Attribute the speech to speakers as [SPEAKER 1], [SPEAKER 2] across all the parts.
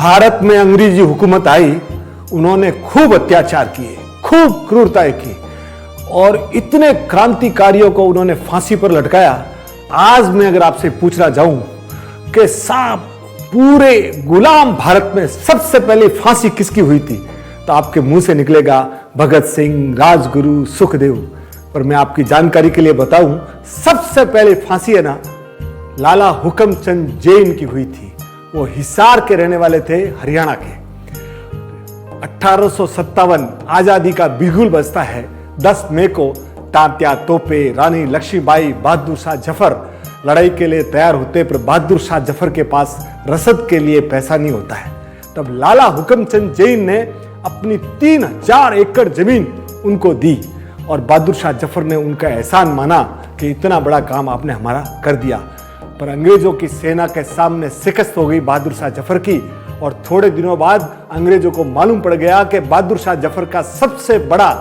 [SPEAKER 1] भारत में अंग्रेजी हुकूमत आई, उन्होंने खूब अत्याचार किए, खूब क्रूरताएं की और इतने क्रांतिकारियों को उन्होंने फांसी पर लटकाया। आज मैं अगर आपसे पूछना चाहूं कि साहब पूरे गुलाम भारत में सबसे पहले फांसी किसकी हुई थी, तो आपके मुंह से निकलेगा भगत सिंह, राजगुरु, सुखदेव। पर मैं आपकी जानकारी के लिए बताऊं, सबसे पहले फांसी है ना लाला हुक्मचंद जैन की हुई थी। वो हिसार के रहने वाले थे, हरियाणा के। 1857 आजादी का बिगुल बजता है। 10 मई को तात्या तोपे, रानी लक्ष्मीबाई, बहादुर शाह जफर लड़ाई के लिए तैयार होते, पर बहादुर शाह जफर के पास रसद के लिए पैसा नहीं होता है। तब लाला हुक्मचंद जैन ने अपनी 3000 एकड़ जमीन उनको दी और बहादुर शाह जफर ने उनका एहसान माना कि इतना बड़ा काम आपने हमारा कर दिया। पर अंग्रेजों की सेना के सामने शिकस्त हो गई बहादुर शाह जफर की, और थोड़े दिनों बाद अंग्रेजों को मालूम पड़ गया कि बहादुर शाह जफर का सबसे बड़ा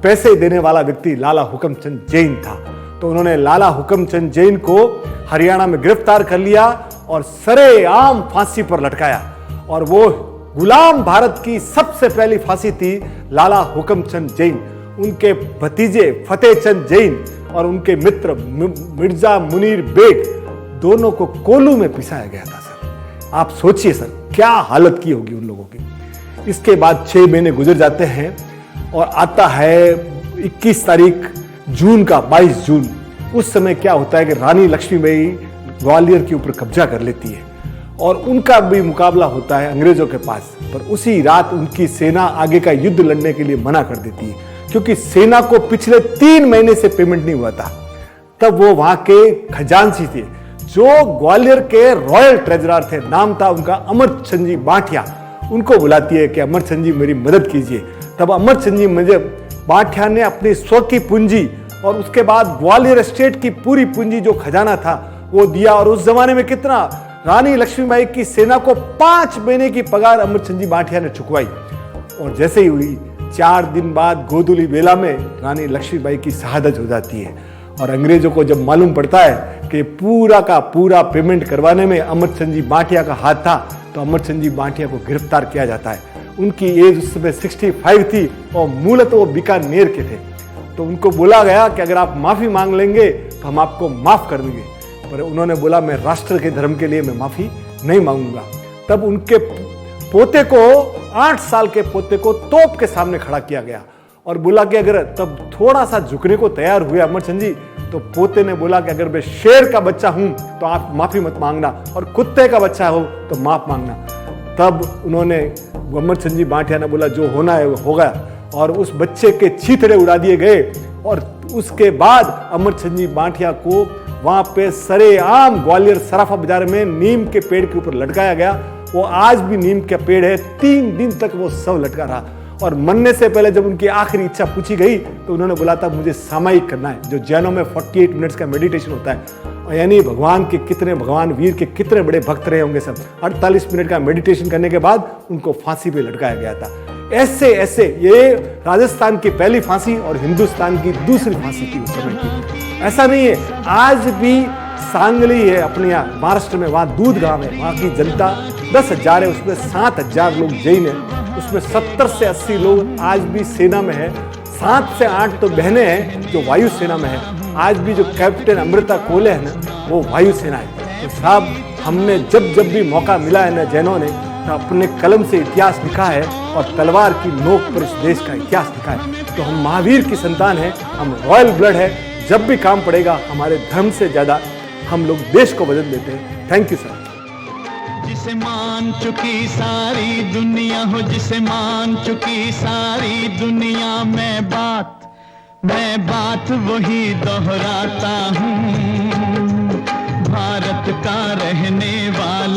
[SPEAKER 1] पैसे देने वाला व्यक्ति लाला हुक्मचंद जैन था। तो उन्होंने लाला हुक्मचंद जैन को हरियाणा में गिरफ्तार कर लिया और सरेआम फांसी पर लटकाया। और वो गुलाम भारत की सबसे पहली फांसी थी लाला हुक्मचंद जैन। उनके भतीजे फतेहचंद जैन और उनके मित्र मिर्जा मुनीर बेग दोनों को कोल्लू में पिसाया गया था। सर आप सोचिए सर, क्या हालत की होगी उन लोगों की। इसके बाद 6 महीने गुजर जाते हैं और आता है 21 तारीख जून का, 22 जून। उस समय क्या होता है कि रानी लक्ष्मीबाई ग्वालियर के ऊपर कब्जा कर लेती है और उनका भी मुकाबला होता है अंग्रेजों के पास। पर उसी रात उनकी सेना आगे का युद्ध लड़ने के लिए मना कर देती है, क्योंकि सेना को पिछले 3 महीने से पेमेंट नहीं हुआ था। तब वो वहां के खजांची थे जो ग्वालियर के रॉयल ट्रेजरर थे, नाम था उनका अमरचंद जी बाठिया। उनको बुलाती है कि अमरचंद जी मेरी मदद कीजिए। तब अमरचंद जी बाठिया ने अपनी स्व की पूंजी और उसके बाद ग्वालियर स्टेट की पूरी पूंजी जो खजाना था वो दिया। और उस जमाने में कितना, रानी लक्ष्मीबाई की सेना को 5 महीने की पगार अमरचंद जी बाठिया ने चुकवाई। और जैसे ही हुई 4 दिन बाद गोदुली बेला में रानी लक्ष्मीबाई की शहादत हो जाती है। और अंग्रेजों को जब मालूम पड़ता है कि पूरा का पूरा पेमेंट करवाने में अमरचंद जी बाठिया का हाथ था, तो अमरचंद जी बाठिया को गिरफ्तार किया जाता है। उनकी एज उस समय 65 थी और मूलतः वो बीकानेर के थे। तो उनको बोला गया कि अगर आप माफी मांग लेंगे तो हम आपको माफ कर देंगे। पर उन्होंने बोला मैं राष्ट्र के धर्म के लिए मैं माफी नहीं मांगूंगा। तब उनके पोते को, 8 साल के पोते को तोप के सामने खड़ा किया गया और बोला कि अगर, तब थोड़ा सा झुकने को तैयार हुए अमरचंद जी, तो पोते ने बोला कि अगर मैं शेर का बच्चा हूं तो आप माफी मत मांगना, और कुत्ते का बच्चा हो तो माफ मांगना। तब उन्होंने, अमरचंद जी बाठिया ने बोला जो होना है वो होगा, और उस बच्चे के छींतरे उड़ा दिए गए। और उसके बाद अमरचंद जी बाठिया को वहां पे सरेआम ग्वालियर सराफा बाजार में नीम के पेड़ के ऊपर लटकाया गया। वो आज भी नीम का पेड़ है, 3 दिन तक वो शव लटका रहा। और मरने से पहले जब उनकी आखिरी इच्छा पूछी गई तो उन्होंने बोला था मुझे सामयिक करना है, जो जैनों में 48 मिनट्स का मेडिटेशन होता है। यानी भगवान के कितने, भगवान वीर के कितने बड़े भक्त रहे होंगे सब। 48 मिनट का मेडिटेशन करने के बाद उनको फांसी पे लटकाया गया था। ऐसे ऐसे ये राजस्थान की पहली फांसी और हिंदुस्तान की दूसरी फांसी थी उस समय की। ऐसा नहीं है, आज भी सांगली है अपने यहाँ महाराष्ट्र में, वहाँ दूध गांव है, वहाँ की जनता 10,000 है, उसमें 7,000 लोग जैन है, उसमें 70 से 80 लोग आज भी सेना में है। 7 से 8 तो बहनें हैं जो वायु सेना में है। आज भी जो कैप्टन अमृता कोले है ना, वो वायु सेना है। तो साहब हमने जब जब भी मौका मिला है ना, जैनों ने तो अपने कलम से इतिहास लिखा है और तलवार की नोक पर इस देश का इतिहास लिखा है। तो हम महावीर की संतान है, हम रॉयल ब्लड है। जब भी काम पड़ेगा हमारे धर्म से ज्यादा हम लोग देश को बदल देते हैं। Thank you sir.
[SPEAKER 2] जिसे मान चुकी सारी दुनिया हो, जिसे मान चुकी सारी दुनिया, मैं बात वही दोहराता हूँ। भारत का रहने वाला